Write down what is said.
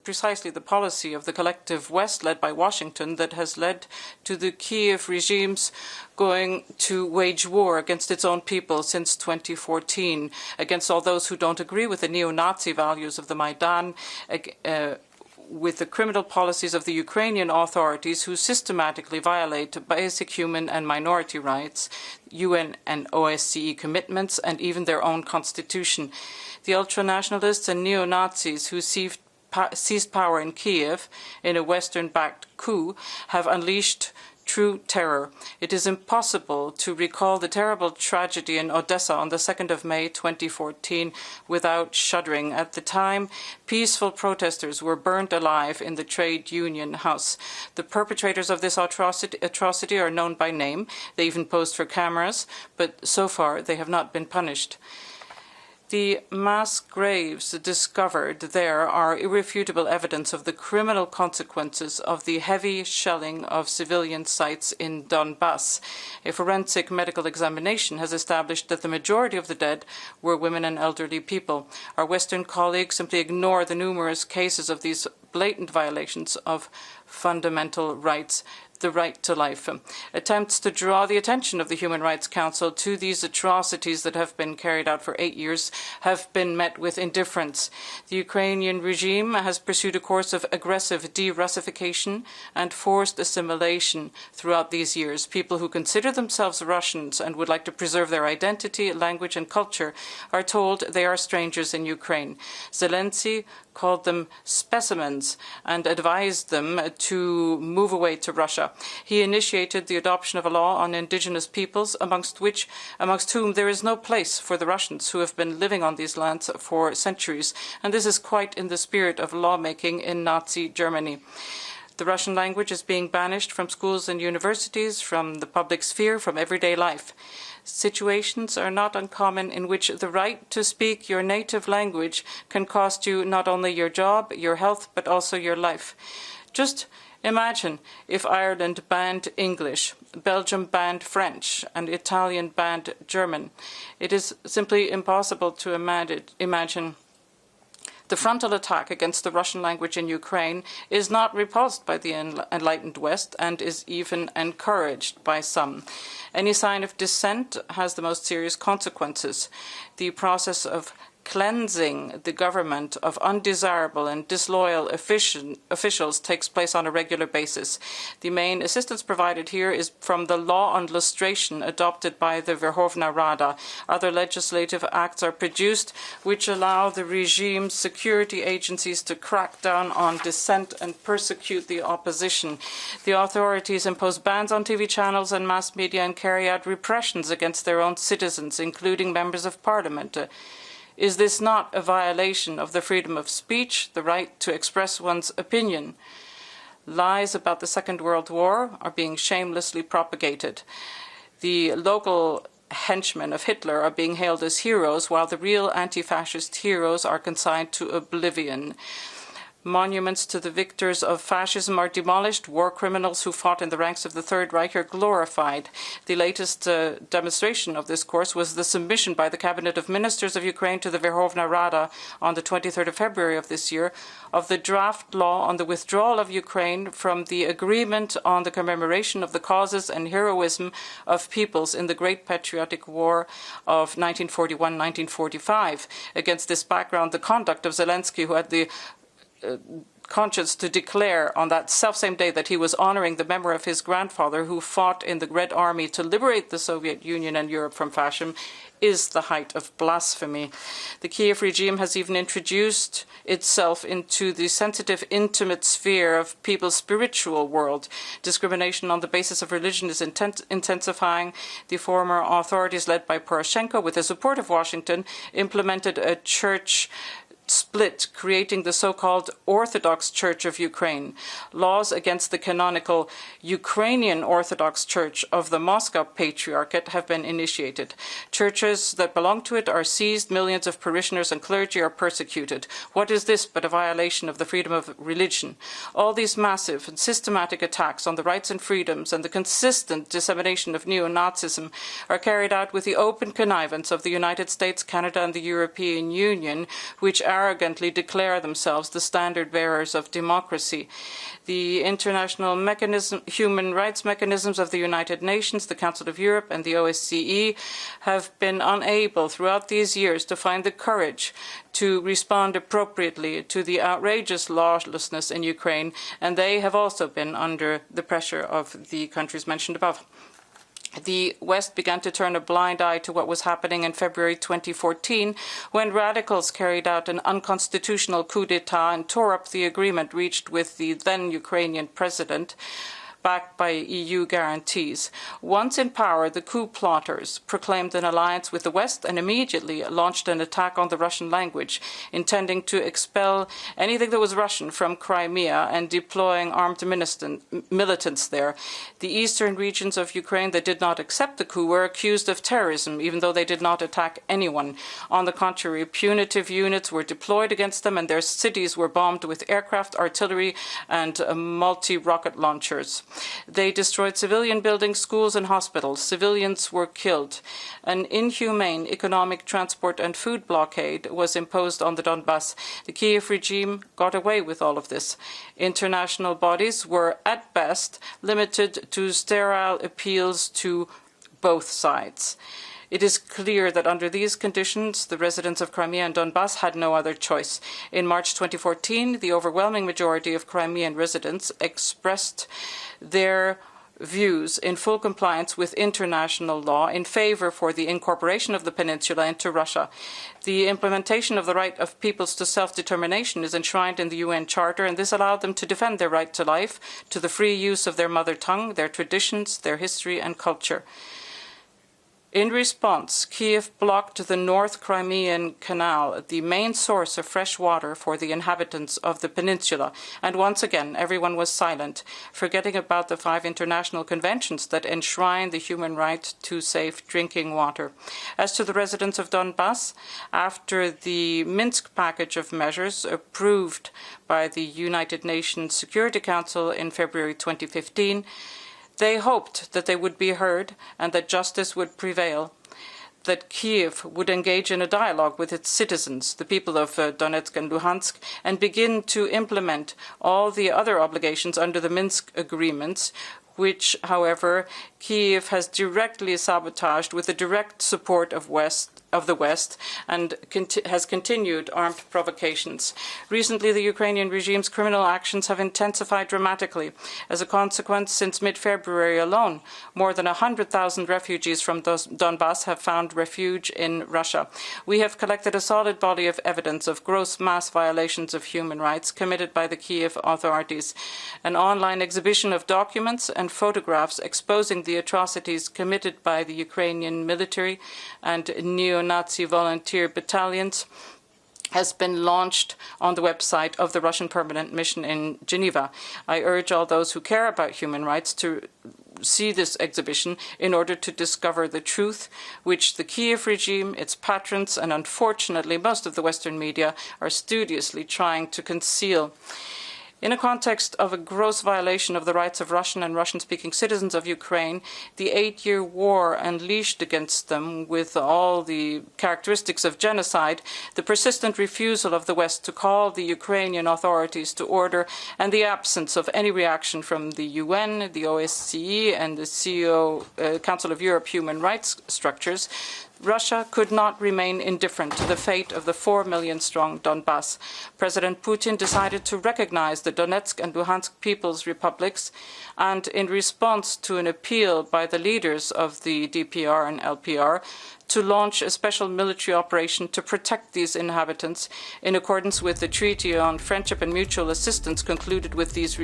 precisely the policy of the collective West, led by Washington, that has led to the Kiev regime's going to wage war against its own people since 2014, against all those who don't agree with the neo-Nazi values of the Maidan, with the criminal policies of the Ukrainian authorities who systematically violate basic human and minority rights, UN and OSCE commitments, and even their own constitution. The ultranationalists and neo-Nazis who seized power in Kiev in a Western-backed coup have unleashed true terror. It is impossible to recall the terrible tragedy in Odessa on the 2nd of May 2014 without shuddering. At the time, peaceful protesters were burned alive in the trade union house. The perpetrators of this atrocity are known by name. They even posed for cameras, but so far they have not been punished. The mass graves discovered there are irrefutable evidence of the criminal consequences of the heavy shelling of civilian sites in Donbass. A forensic medical examination has established that the majority of the dead were women and elderly people. Our Western colleagues simply ignore the numerous cases of these blatant violations of fundamental rights, the right to life. Attempts to draw the attention of the Human Rights Council to these atrocities that have been carried out for 8 years have been met with indifference. The Ukrainian regime has pursued a course of aggressive de-Russification and forced assimilation throughout these years. People who consider themselves Russians and would like to preserve their identity, language and culture are told they are strangers in Ukraine. Zelensky called them specimens and advised them to move away to Russia. He initiated the adoption of a law on indigenous peoples, amongst whom there is no place for the Russians who have been living on these lands for centuries. And this is quite in the spirit of lawmaking in Nazi Germany. The Russian language is being banished from schools and universities, from the public sphere, from everyday life. Situations are not uncommon in which the right to speak your native language can cost you not only your job, your health, but also your life. Just imagine if Ireland banned English, Belgium banned French, and Italian banned German. It is simply impossible to imagine. The frontal attack against the Russian language in Ukraine is not repulsed by the enlightened West and is even encouraged by some. Any sign of dissent has the most serious consequences. The process of cleansing the government of undesirable and disloyal officials takes place on a regular basis. The main assistance provided here is from the law on lustration adopted by the Verkhovna Rada. Other legislative acts are produced which allow the regime's security agencies to crack down on dissent and persecute the opposition. The authorities impose bans on TV channels and mass media and carry out repressions against their own citizens, including members of parliament. Is this not a violation of the freedom of speech, the right to express one's opinion? Lies about the Second World War are being shamelessly propagated. The local henchmen of Hitler are being hailed as heroes, while the real anti-fascist heroes are consigned to oblivion. Monuments to the victors of fascism are demolished. War criminals who fought in the ranks of the Third Reich are glorified. The latest demonstration of this course was the submission by the Cabinet of Ministers of Ukraine to the Verkhovna Rada on the 23rd of February of this year of the draft law on the withdrawal of Ukraine from the agreement on the commemoration of the causes and heroism of peoples in the Great Patriotic War of 1941-1945. Against this background, the conduct of Zelensky, who had the conscience to declare on that selfsame day that he was honoring the memory of his grandfather who fought in the Red Army to liberate the Soviet Union and Europe from fascism, is the height of blasphemy. The Kiev regime has even introduced itself into the sensitive, intimate sphere of people's spiritual world. Discrimination on the basis of religion is intensifying. The former authorities, led by Poroshenko, with the support of Washington, implemented a church split, creating the so-called Orthodox Church of Ukraine. Laws against the canonical Ukrainian Orthodox Church of the Moscow Patriarchate have been initiated. Churches that belong to it are seized, millions of parishioners and clergy are persecuted. What is this but a violation of the freedom of religion? All these massive and systematic attacks on the rights and freedoms and the consistent dissemination of neo-Nazism are carried out with the open connivance of the United States, Canada and the European Union, which arrogantly declare themselves the standard bearers of democracy. The international human rights mechanisms of the United Nations, the Council of Europe, and the OSCE have been unable throughout these years to find the courage to respond appropriately to the outrageous lawlessness in Ukraine, and they have also been under the pressure of the countries mentioned above. The West began to turn a blind eye to what was happening in February 2014 when radicals carried out an unconstitutional coup d'etat and tore up the agreement reached with the then Ukrainian president, backed by EU guarantees. Once in power, the coup plotters proclaimed an alliance with the West and immediately launched an attack on the Russian language, intending to expel anything that was Russian from Crimea and deploying armed militants there. The eastern regions of Ukraine that did not accept the coup were accused of terrorism, even though they did not attack anyone. On the contrary, punitive units were deployed against them and their cities were bombed with aircraft, artillery, and multi-rocket launchers. They destroyed civilian buildings, schools, and hospitals. Civilians were killed. An inhumane economic, transport, and food blockade was imposed on the Donbass. The Kiev regime got away with all of this. International bodies were, at best, limited to sterile appeals to both sides. It is clear that under these conditions, the residents of Crimea and Donbass had no other choice. In March 2014, the overwhelming majority of Crimean residents expressed their views in full compliance with international law in favor for the incorporation of the peninsula into Russia. The implementation of the right of peoples to self-determination is enshrined in the UN Charter, and this allowed them to defend their right to life, to the free use of their mother tongue, their traditions, their history and culture. In response, Kiev blocked the North Crimean Canal, the main source of fresh water for the inhabitants of the peninsula, and once again everyone was silent, forgetting about the 5 international conventions that enshrine the human right to safe drinking water. As to the residents of Donbass, after the Minsk package of measures approved by the United Nations Security Council in February 2015, they hoped that they would be heard and that justice would prevail, that Kiev would engage in a dialogue with its citizens, the people of Donetsk and Luhansk, and begin to implement all the other obligations under the Minsk agreements, which, however, Kiev has directly sabotaged with the direct support of the West and has continued armed provocations. Recently, the Ukrainian regime's criminal actions have intensified dramatically. As a consequence, since mid-February alone, more than 100,000 refugees from Donbass have found refuge in Russia. We have collected a solid body of evidence of gross mass violations of human rights committed by the Kiev authorities. An online exhibition of documents and photographs exposing the atrocities committed by the Ukrainian military and neo-Nazi volunteer battalions has been launched on the website of the Russian Permanent Mission in Geneva. I urge all those who care about human rights to see this exhibition in order to discover the truth, which the Kiev regime, its patrons, and unfortunately most of the Western media are studiously trying to conceal. In a context of a gross violation of the rights of Russian and Russian-speaking citizens of Ukraine, the 8-year war unleashed against them with all the characteristics of genocide, the persistent refusal of the West to call the Ukrainian authorities to order, and the absence of any reaction from the UN, the OSCE, and the Council of Europe human rights structures, Russia could not remain indifferent to the fate of the 4 million-strong Donbass. President Putin decided to recognize the Donetsk and Luhansk People's Republics, and in response to an appeal by the leaders of the DPR and LPR, to launch a special military operation to protect these inhabitants in accordance with the Treaty on Friendship and Mutual Assistance concluded with these